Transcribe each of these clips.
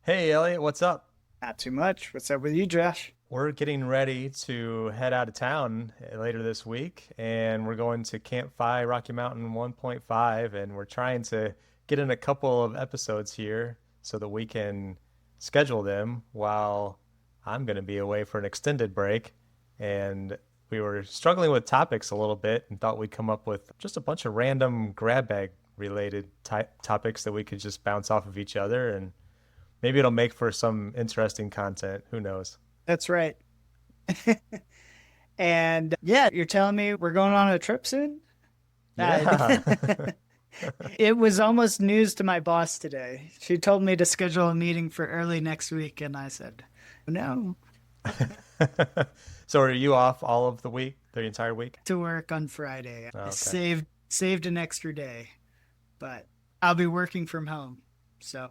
Hey Elliot, what's up? Not too much. What's up with you, Josh? We're getting ready to head out of town later this week, and we're going to Camp Fi Rocky Mountain 1.5, and we're trying to get in a couple of episodes here so that we can schedule them while I'm going to be away for an extended break. And we were struggling with topics a little bit and thought we'd come up with just a bunch of random grab bag related topics that we could just bounce off of each other, and maybe it'll make for some interesting content. Who knows? That's right. And yeah, you're telling me we're going on a trip soon? Uh, Yeah. it was almost news to my boss today. She told me to schedule a meeting for early next week, and I said, no, So are you off all of the week, the entire week? to work on Friday. Oh, I okay. saved an extra day, but I'll be working from home, so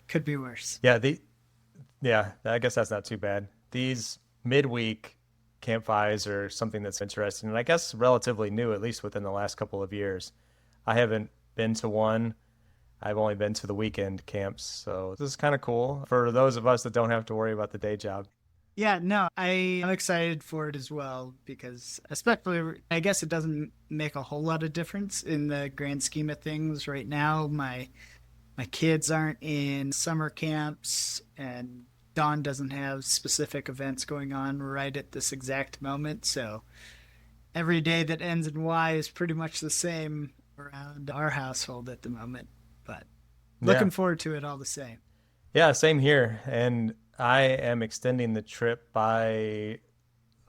could be worse. Yeah, I guess that's not too bad. These midweek campfires are something that's interesting, and I guess relatively new, at least within the last couple of years. I haven't been to one. I've only been to the weekend camps, so this is kind of cool for those of us that don't have to worry about the day job. Yeah, no, I'm excited for it as well because, especially, I guess it doesn't make a whole lot of difference in the grand scheme of things right now. My kids aren't in summer camps, and Dawn doesn't have specific events going on right at this exact moment. So every day that ends in Y is pretty much the same around our household at the moment. But Yeah. looking forward to it all the same. Yeah, same here. And I am extending the trip by a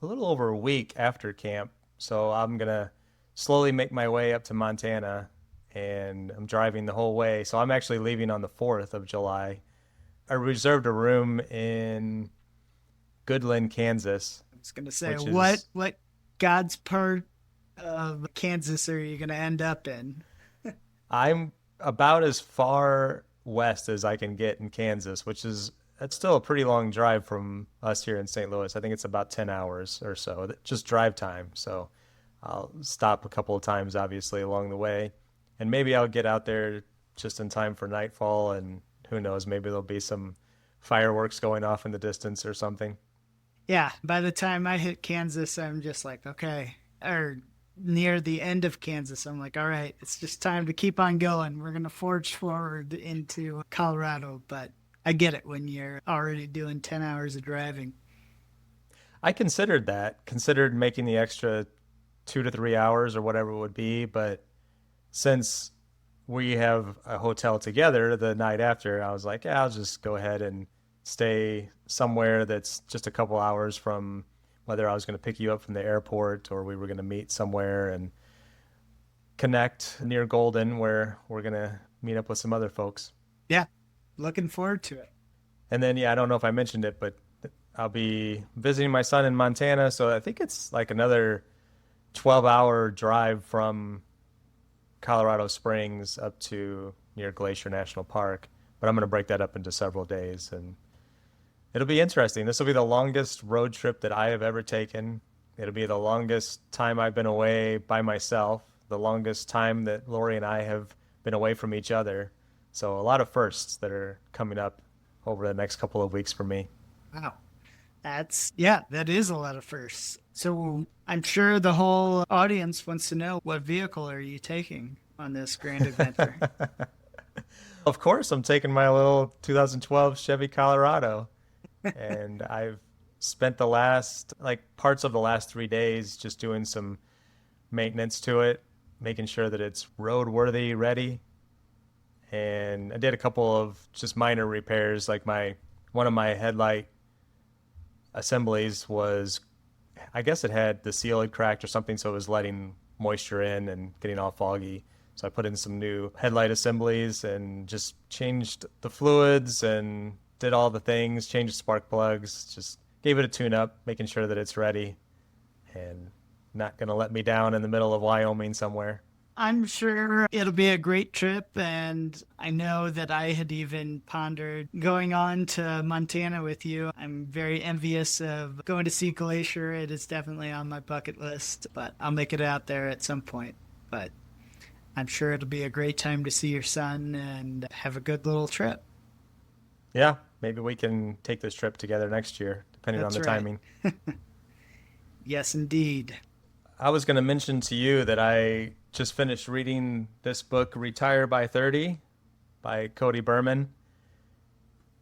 little over a week after camp. So I'm gonna slowly make my way up to Montana, and I'm driving the whole way. So I'm actually leaving on the 4th of July. I reserved a room in Goodland, Kansas, I was going to say, which what is what God's part of Kansas are you going to end up in? I'm about as far west as I can get in Kansas, which is that's still a pretty long drive from us here in St. Louis. I think it's about 10 hours or so, just drive time. So I'll stop a couple of times, obviously, along the way. And maybe I'll get out there just in time for nightfall. And who knows, maybe there'll be some fireworks going off in the distance or something. Yeah, by the time I hit Kansas, I'm just like, okay, or near the end of Kansas, I'm like, all right, it's just time to keep on going. We're going to forge forward into Colorado, but I get it when you're already doing 10 hours of driving. I considered that, considered making the extra 2 to 3 hours or whatever it would be. But since we have a hotel together the night after, I was like, yeah, I'll just go ahead and stay somewhere that's just a couple hours from whether I was going to pick you up from the airport or we were going to meet somewhere and connect near Golden where we're going to meet up with some other folks. Yeah, looking forward to it. And then, yeah, I don't know if I mentioned it, but I'll be visiting my son in Montana. So I think it's like another 12-hour drive from Colorado Springs up to near Glacier National Park. But I'm going to break that up into several days, and it'll be interesting. This will be the longest road trip that I have ever taken. It'll be the longest time I've been away by myself, the longest time that Lori and I have been away from each other. So a lot of firsts that are coming up over the next couple of weeks for me. Wow. Yeah, that is a lot of firsts. So I'm sure the whole audience wants to know, what vehicle are you taking on this grand adventure? Of course, I'm taking my little 2012 Chevy Colorado, and I've spent the last, like, parts of the last 3 days just doing some maintenance to it, making sure that it's roadworthy ready. And I did a couple of just minor repairs, like my one of my headlight assemblies was, I guess it had the seal had cracked or something, so it was letting moisture in and getting all foggy. So I put in some new headlight assemblies and just changed the fluids and did all the things, changed the spark plugs, just gave it a tune up, making sure that it's ready and not going to let me down in the middle of Wyoming somewhere. I'm sure it'll be a great trip, and I know that I had even pondered going on to Montana with you. I'm very envious of going to see Glacier. It is definitely on my bucket list, but I'll make it out there at some point. But I'm sure it'll be a great time to see your son and have a good little trip. Yeah, maybe we can take this trip together next year, depending on That's the right. timing. Yes, indeed. I was going to mention to you that I just finished reading this book, Retire by 30 by Cody Berman.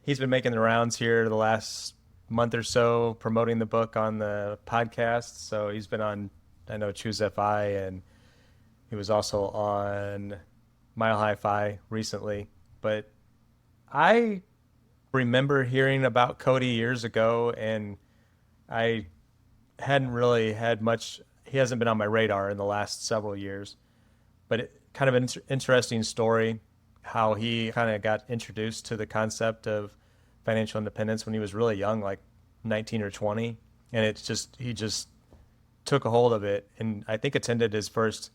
He's been making the rounds here the last month or so, promoting the book on the podcast. So he's been on, I know, Choose FI, and he was also on Mile High Fi recently. But I remember hearing about Cody years ago, and I hadn't really had much. He hasn't been on my radar in the last several years, but kind of an interesting story how he kind of got introduced to the concept of financial independence when he was really young, like 19 or 20, and he just took a hold of it, and I think attended his first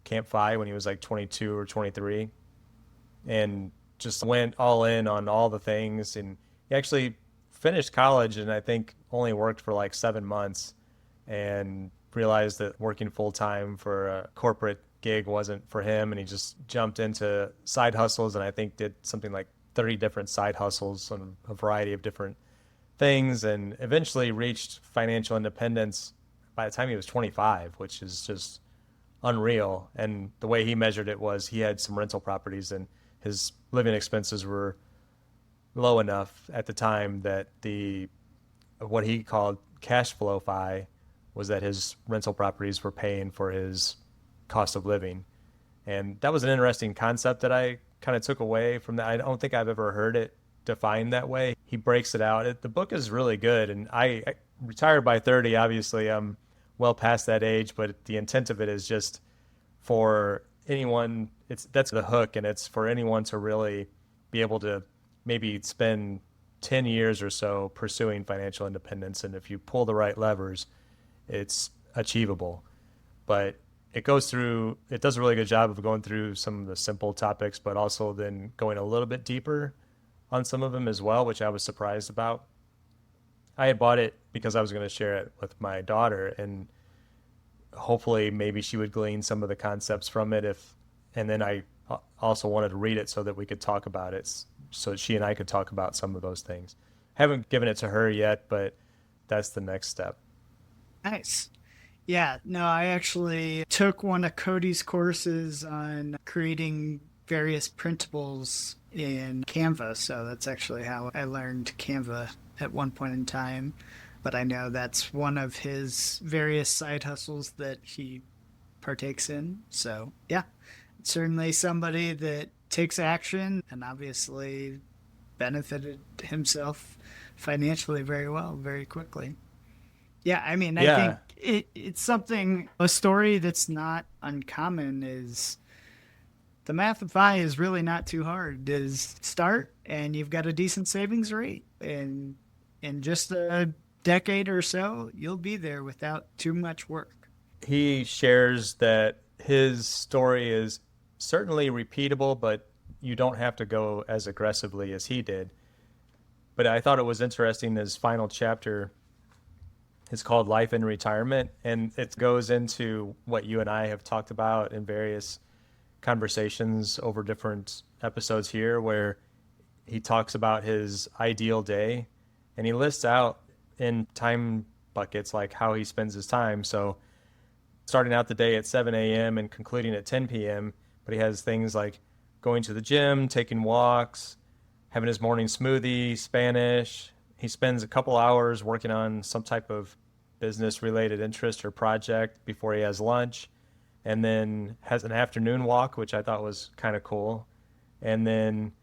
Camp FI when he was like 22 or 23, and just went all in on all the things. And he actually finished college and I think only worked for like 7 months, and realized that working full time for a corporate gig wasn't for him. And he just jumped into side hustles, and I think did something like 30 different side hustles on a variety of different things, and eventually reached financial independence by the time he was 25, which is just unreal. And the way he measured it was he had some rental properties, and his living expenses were low enough at the time that the what he called cash flow fi was that his rental properties were paying for his cost of living. And that was an interesting concept that I kind of took away from that. I don't think I've ever heard it defined that way. He breaks it out. The book is really good. And I retired by 30. Obviously, I'm well past that age, but the intent of it is just for anyone. That's the hook, and it's for anyone to really be able to maybe spend 10 years or so pursuing financial independence. And if you pull the right levers, it's achievable. But it does a really good job of going through some of the simple topics, but also then going a little bit deeper on some of them as well, which I was surprised about. I had bought it because I was going to share it with my daughter, and hopefully maybe she would glean some of the concepts from it. And then I also wanted to read it so that we could talk about it, so she and I could talk about some of those things. Haven't given it to her yet, but that's the next step. Nice. Yeah, no, I actually took one of Cody's courses on creating various printables in Canva. So that's actually how I learned Canva at one point in time. But I know that's one of his various side hustles that he partakes in. So yeah, certainly somebody that takes action and obviously benefited himself financially very well, very quickly. Yeah, I mean, I think Yeah. it's something, a story that's not uncommon is the math of FI is really not too hard. Is start and you've got a decent savings rate. And in just a decade or so, you'll be there without too much work. He shares that his story is certainly repeatable, but you don't have to go as aggressively as he did. But I thought it was interesting, his final chapter is called Life in Retirement, and it goes into what you and I have talked about in various conversations over different episodes here, where he talks about his ideal day, and he lists out in time buckets like how he spends his time. So starting out the day at 7 a.m. and concluding at 10 p.m., but he has things like going to the gym, taking walks, having his morning smoothie, Spanish. He spends a couple hours working on some type of business related interest or project before he has lunch, and then has an afternoon walk, which I thought was kind of cool. And then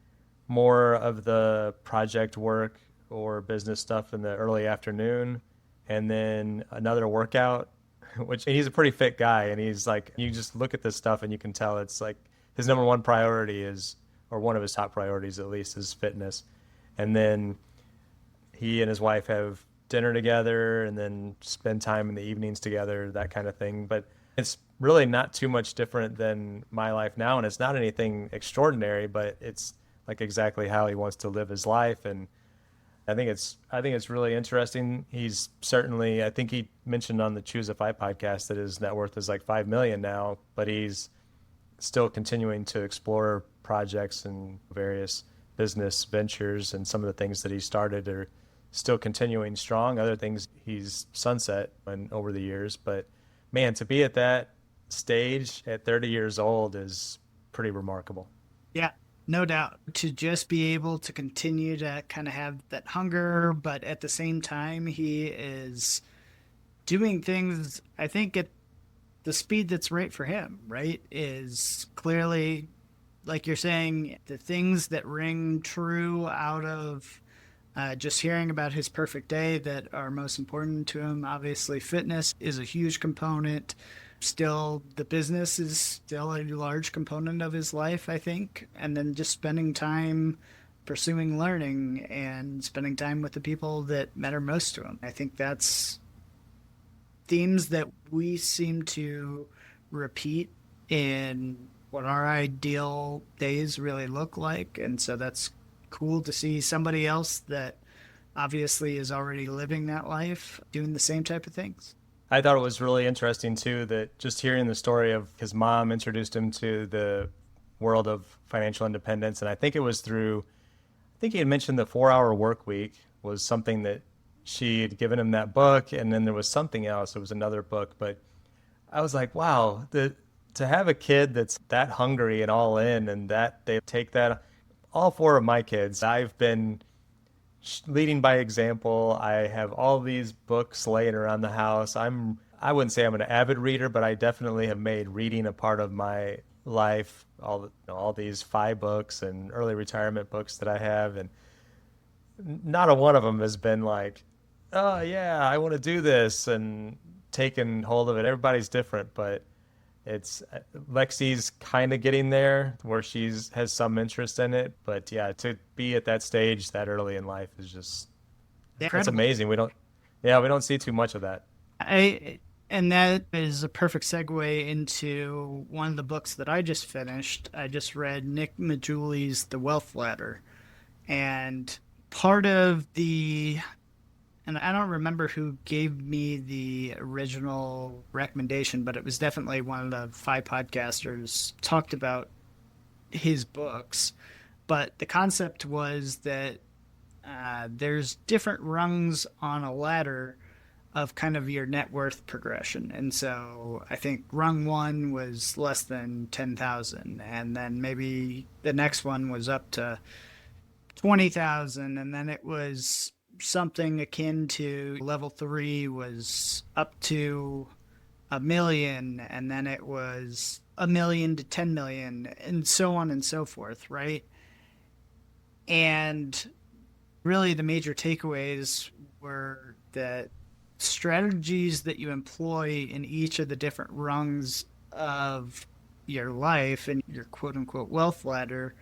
more of the project work or business stuff in the early afternoon, and then another workout, which he's a pretty fit guy. And he's like, you just look at this stuff and you can tell it's like his number one priority is, or one of his top priorities at least, is fitness. And then he and his wife have dinner together and then spend time in the evenings together, that kind of thing. But it's really not too much different than my life now. And it's not anything extraordinary, but it's like exactly how he wants to live his life. And I think it's really interesting. He's certainly, I think he mentioned on the Choose FI podcast that his net worth is like 5 million now, but he's still continuing to explore projects and various business ventures, and some of the things that he started are still continuing strong. Other things he's sunset and over the years. But man, to be at that stage at 30 years old is pretty remarkable. Yeah, no doubt. To just be able to continue to kind of have that hunger, but at the same time, he is doing things, I think, at the speed that's right for him, right? Is clearly, like you're saying, the things that ring true out of just hearing about his perfect day that are most important to him. Obviously, fitness is a huge component. Still, the business is still a large component of his life, I think. And then just spending time pursuing learning and spending time with the people that matter most to him. I think that's themes that we seem to repeat in what our ideal days really look like. And so that's cool to see somebody else that obviously is already living that life doing the same type of things. I thought it was really interesting too that just hearing the story of his mom introduced him to the world of financial independence. And I think it was through, I think he had mentioned the 4-Hour Work Week was something that she had given him that book. And then there was something else. It was another book. But I was like, wow, to have a kid that's that hungry and all in, and that they take that, all 4 of my kids, I've been leading by example. I have all these books laying around the house. I wouldn't say I'm an avid reader, but I definitely have made reading a part of my life. All these 5 books and early retirement books that I have, and not a one of them has been like, oh yeah, I want to do this and taking hold of it. Everybody's different, but it's Lexi's kind of getting there where has some interest in it. But yeah, to be at that stage that early in life is just, it's amazing. We don't see too much of that. And that is a perfect segue into one of the books that I just finished. I just read Nick Maggiulli's The Wealth Ladder. And part of and I don't remember who gave me the original recommendation, but it was definitely one of the 5 podcasters talked about his books. But the concept was that there's different rungs on a ladder of kind of your net worth progression. And so I think rung 1 was less than 10,000, and then maybe the next one was up to 20,000, and then it was something akin to level 3 was up to 1 million, and then it was 1 million to 10 million, and so on and so forth, right? And really the major takeaways were that strategies that you employ in each of the different rungs of your life and your quote-unquote wealth ladder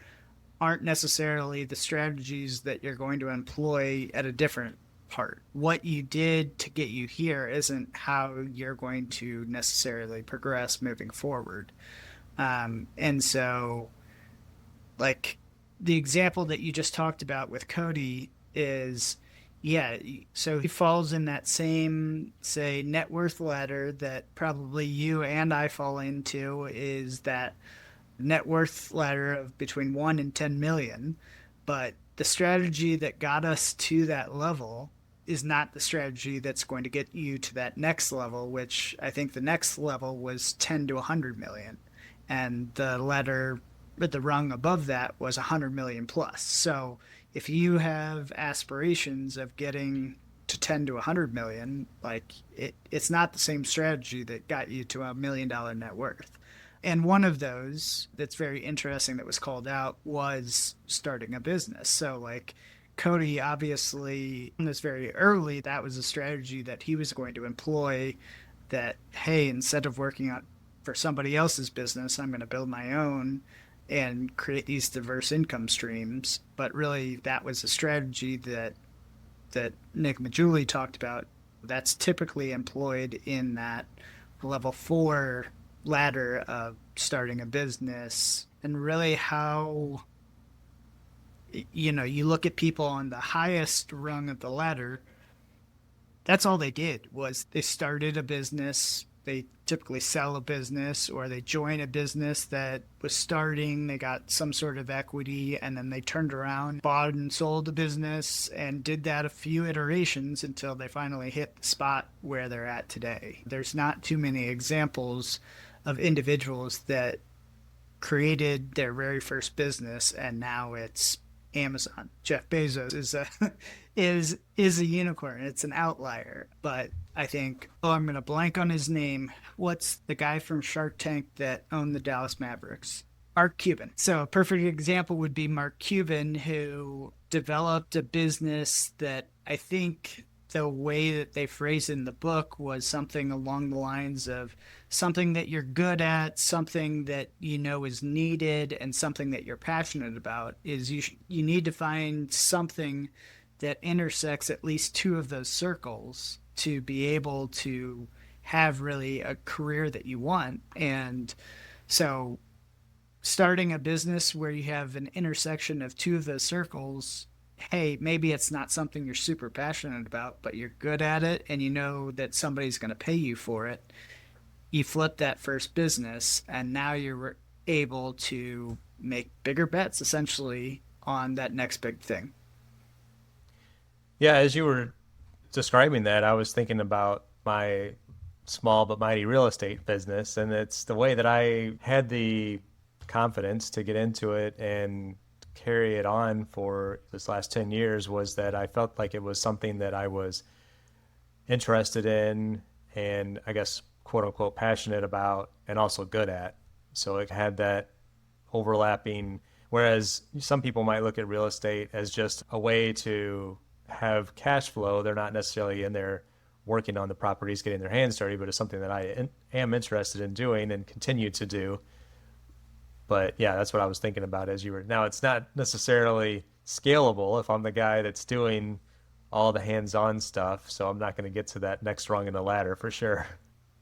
aren't necessarily the strategies that you're going to employ at a different part. What you did to get you here isn't how you're going to necessarily progress moving forward. And so, like, the example that you just talked about with Cody is, yeah, so he falls in that same, say, net worth ladder that probably you and I fall into, is that net worth ladder of between 1 and 10 million. But the strategy that got us to that level is not the strategy that's going to get you to that next level, which I think the next level was 10 to 100 million. And the ladder, the rung above that was 100 million plus. So if you have aspirations of getting to 10 to 100 million, like it's not the same strategy that got you to $1 million net worth. And one of those that's very interesting that was called out was starting a business. So like Cody, obviously, in this very early, that was a strategy that he was going to employ, that, hey, instead of working on for somebody else's business, I'm going to build my own and create these diverse income streams. But really, that was a strategy that Nick Maggiulli talked about. That's typically employed in that level 4 ladder of starting a business. And really how, you look at people on the highest rung of the ladder, that's all they did was they started a business They typically sell a business or they join a business that was starting, they got some sort of equity, and then they turned around, bought and sold the business, and did that a few iterations until they finally hit the spot where they're at today. There's not too many examples of individuals that created their very first business and now it's Amazon. Jeff Bezos is a is a unicorn. It's an outlier, but I think, I'm going to blank on his name. What's the guy from Shark Tank that owned the Dallas Mavericks? Mark Cuban. So a perfect example would be Mark Cuban, who developed a business that I think the way that they phrased in the book was something along the lines of something that you're good at, something that you know is needed, and something that you're passionate about. Is you need to find something that intersects at least two of those circles to be able to have really a career that you want. And so starting a business where you have an intersection of two of those circles, hey, maybe it's not something you're super passionate about, but you're good at it and you know that somebody's going to pay you for it. You flip that first business and now you're able to make bigger bets essentially on that next big thing. Yeah, as you were describing that, I was thinking about my small but mighty real estate business, and it's the way that I had the confidence to get into it and carry it on for this last 10 years was that I felt like it was something that I was interested in and I guess quote unquote passionate about and also good at. So it had that overlapping, whereas some people might look at real estate as just a way to have cash flow. They're not necessarily in there working on the properties, getting their hands dirty, but it's something that I am interested in doing and continue to do. But yeah, that's what I was thinking about as you were. Now, it's not necessarily scalable if I'm the guy that's doing all the hands-on stuff, so I'm not going to get to that next rung in the ladder for sure.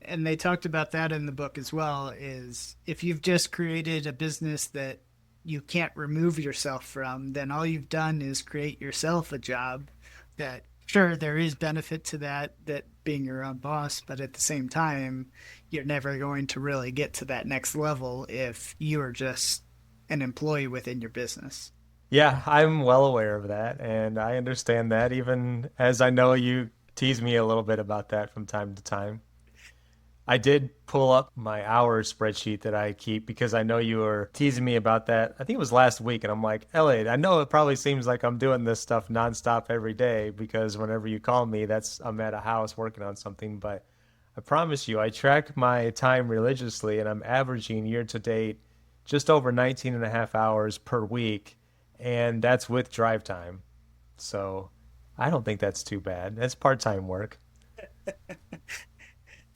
And they talked about that in the book as well, is if you've just created a business that you can't remove yourself from, then all you've done is create yourself a job that, sure, there is benefit to that being your own boss, but at the same time, you're never going to really get to that next level if you are just an employee within your business. Yeah, I'm well aware of that, and I understand that, even as I know you tease me a little bit about that from time to time. I did pull up my hours spreadsheet that I keep because I know you were teasing me about that. I think it was last week, and I'm like, Elliot, I know it probably seems like I'm doing this stuff nonstop every day because whenever you call me, I'm at a house working on something. But I promise you, I track my time religiously, and I'm averaging year to date just over 19 and a half hours per week, and that's with drive time. So I don't think that's too bad. That's part-time work.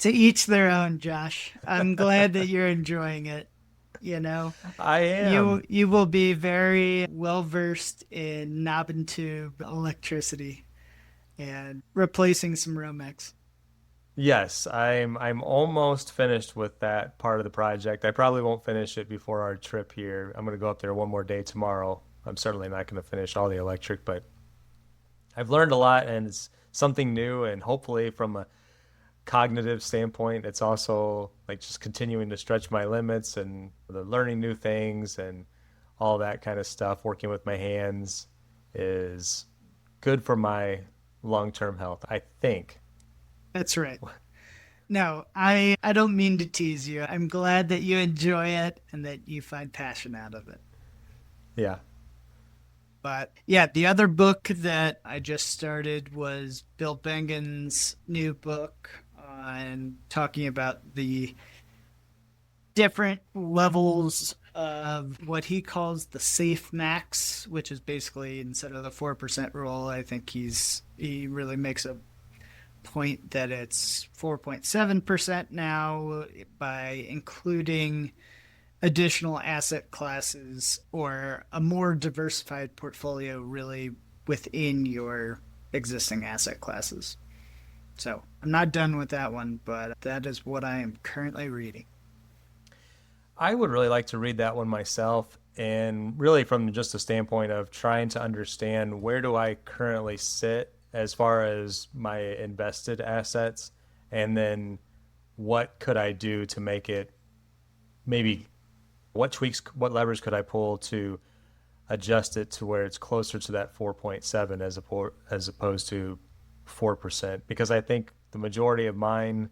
To each their own, Josh. I'm glad that you're enjoying it. You know, I am. you will be very well versed in knob and tube electricity and replacing some Romex. Yes, I'm almost finished with that part of the project. I probably won't finish it before our trip here. I'm going to go up there one more day tomorrow. I'm certainly not going to finish all the electric, but I've learned a lot and it's something new, and hopefully from a cognitive standpoint, it's also like just continuing to stretch my limits and the learning new things and all that kind of stuff. Working with my hands is good for my long-term health, I think. That's right. No, I don't mean to tease you. I'm glad that you enjoy it and that you find passion out of it. Yeah. But yeah, the other book that I just started was Bill Bengen's new book and talking about the different levels of what he calls the safe max, which is basically instead of the 4% rule, I think he really makes a point that it's 4.7% now by including additional asset classes or a more diversified portfolio really within your existing asset classes. So I'm not done with that one, but that is what I am currently reading. I would really like to read that one myself, and really from just a standpoint of trying to understand where do I currently sit as far as my invested assets, and then what could I do to make it, maybe what tweaks, what levers could I pull to adjust it to where it's closer to that 4.7 as opposed to 4%? Because I think the majority of my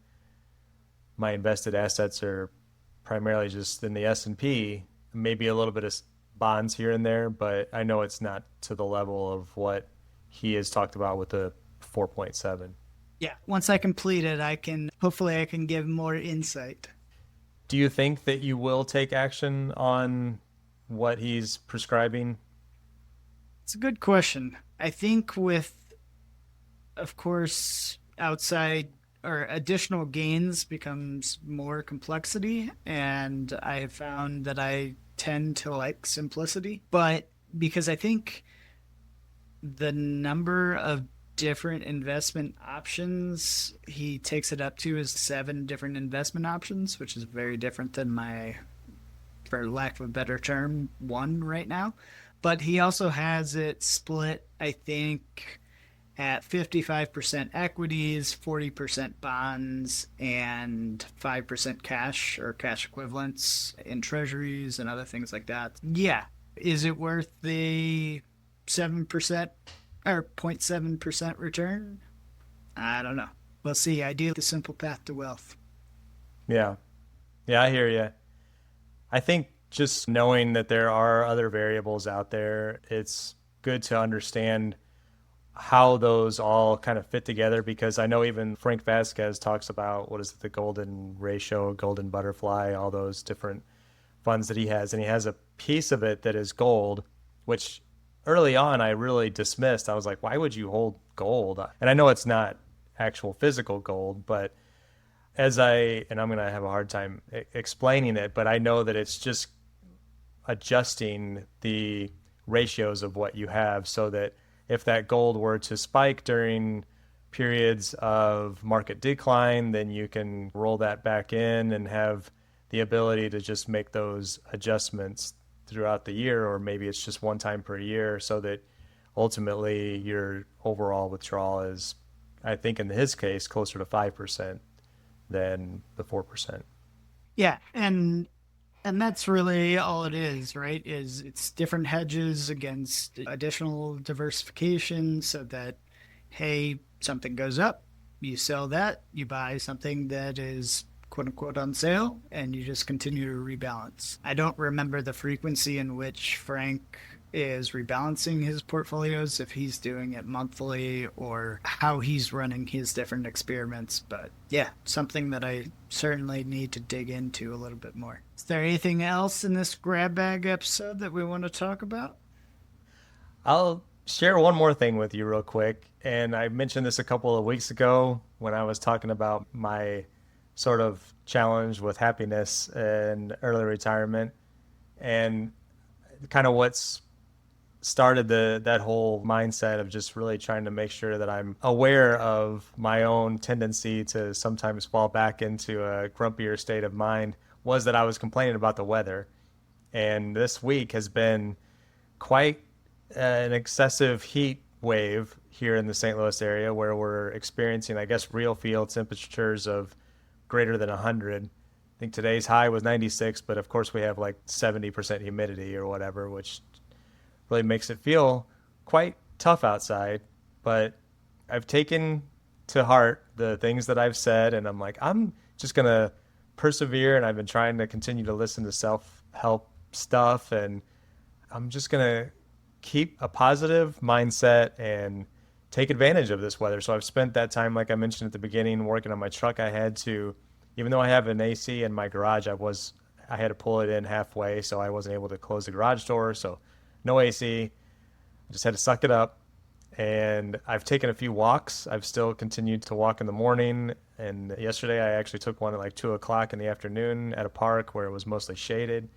invested assets are primarily just in the S&P, maybe a little bit of bonds here and there, but I know it's not to the level of what he has talked about with the 4.7. Yeah, once I complete it, hopefully I can give more insight. Do you think that you will take action on what he's prescribing? It's a good question. I think with, of course, outside or additional gains becomes more complexity, and I have found that I tend to like simplicity. But because I think the number of different investment options he takes it up to is 7 different investment options, which is very different than my, for lack of a better term, one right now. But he also has it split, I think, at 55% equities, 40% bonds, and 5% cash or cash equivalents in treasuries and other things like that. Yeah. Is it worth the 7% or 0.7% return? I don't know. We'll see. I do the simple path to wealth. Yeah. Yeah, I hear you. I think just knowing that there are other variables out there, it's good to understand how those all kind of fit together, because I know even Frank Vasquez talks about, what is it, the golden ratio, golden butterfly, all those different funds that he has. And he has a piece of it that is gold, which early on I really dismissed. I was like, why would you hold gold? And I know it's not actual physical gold, but I'm going to have a hard time explaining it, but I know that it's just adjusting the ratios of what you have so that if that gold were to spike during periods of market decline, then you can roll that back in and have the ability to just make those adjustments throughout the year, or maybe it's just one time per year, so that ultimately your overall withdrawal is, I think in his case, closer to 5% than the 4%. Yeah, and that's really all it is, right? Is it's different hedges against additional diversification so that, hey, something goes up, you sell that, you buy something that is quote unquote on sale, and you just continue to rebalance. I don't remember the frequency in which Frank is rebalancing his portfolios, if he's doing it monthly or how he's running his different experiments. But yeah, something that I certainly need to dig into a little bit more. Is there anything else in this grab bag episode that we want to talk about? I'll share one more thing with you real quick. And I mentioned this a couple of weeks ago when I was talking about my sort of challenge with happiness and early retirement, and kind of what's started that whole mindset of just really trying to make sure that I'm aware of my own tendency to sometimes fall back into a grumpier state of mind, was that I was complaining about the weather. And this week has been quite an excessive heat wave here in the St. Louis area, where we're experiencing, I guess, real field temperatures of greater than 100. I think today's high was 96, but of course we have like 70% humidity or whatever, which really makes it feel quite tough outside. But I've taken to heart the things that I've said, and I'm like, I'm just going to persevere, and I've been trying to continue to listen to self-help stuff, and I'm just going to keep a positive mindset and take advantage of this weather. So I've spent that time, like I mentioned at the beginning, working on my truck. I had to, even though I have an AC in my garage, I had to pull it in halfway, so I wasn't able to close the garage door. So no AC. I just had to suck it up. And I've taken a few walks. I've still continued to walk in the morning. And yesterday I actually took one at like 2 o'clock in the afternoon at a park where it was mostly shaded.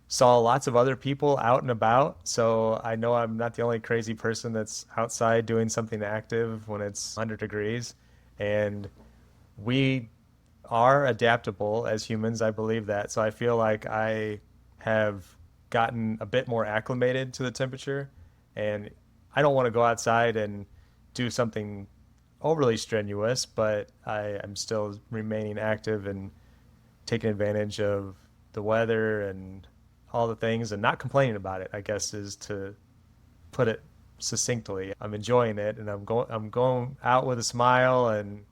Saw lots of other people out and about. So I know I'm not the only crazy person that's outside doing something active when it's 100 degrees. And we are adaptable as humans. I believe that. So I feel like I have gotten a bit more acclimated to the temperature, and I don't want to go outside and do something overly strenuous, but I'm still remaining active and taking advantage of the weather and all the things and not complaining about it, I guess, is to put it succinctly. I'm enjoying it, and I'm going out with a smile and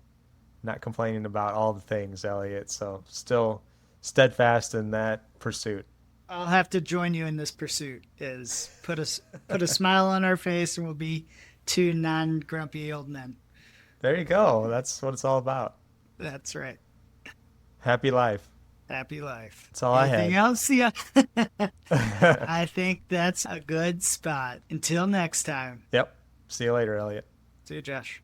not complaining about all the things, Elliot. So still steadfast in that pursuit. I'll have to join you in this pursuit. Is put a smile on our face, and we'll be two non-grumpy old men. There you go. That's what it's all about. That's right. Happy life. Happy life. That's all I had. Anything else? Yeah. I think that's a good spot. Until next time. Yep. See you later, Elliot. See you, Josh.